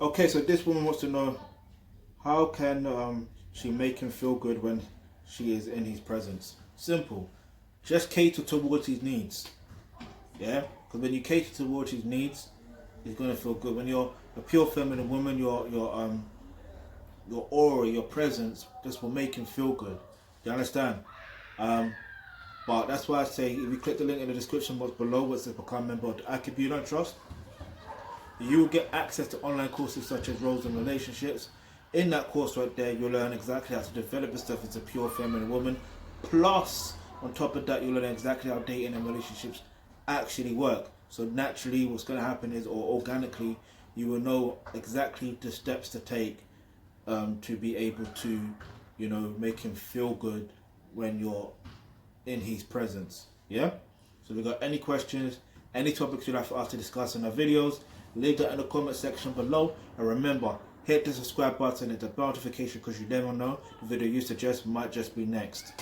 Okay, so this woman wants to know, how can she make him feel good when she is in his presence? Simple. Just cater towards his needs. Yeah? Because when you cater towards his needs, he's going to feel good. When you're a pure feminine woman, your aura, your presence, this will make him feel good. Do you understand? Um, but that's why I say, if you click the link in the description box below where it says become a member of the Thealkebulantrust, you will get access to online courses such as roles and relationships. In that course right there, you'll learn exactly how to develop yourself as a pure feminine woman. Plus, on top of that, you'll learn exactly how dating and relationships actually work. So naturally, what's going to happen is, or organically, you will know exactly the steps to take to be able to, make him feel good when you're in his presence. Yeah? So if you've got any questions, any topics you'd like for us to discuss in our videos, leave that in the comment section below. And remember, hit the subscribe button and the bell notification, because you never know, the video you suggest might just be next.